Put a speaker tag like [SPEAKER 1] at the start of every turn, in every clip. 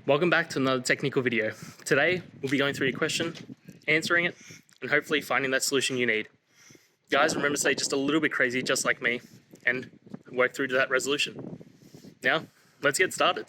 [SPEAKER 1] Welcome back to another technical video. Today, we'll be going through your question, answering it, and hopefully finding that solution you need. Guys, remember to stay just a little bit crazy, just like me, and work through to that resolution. Now, let's get started.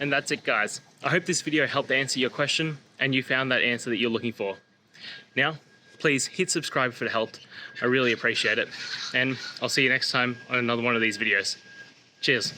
[SPEAKER 1] And that's it, guys. I hope this video helped answer your question and you found that answer that you're looking for. Now, please hit subscribe if it helped. I really appreciate it. And I'll see you next time on another one of these videos. Cheers.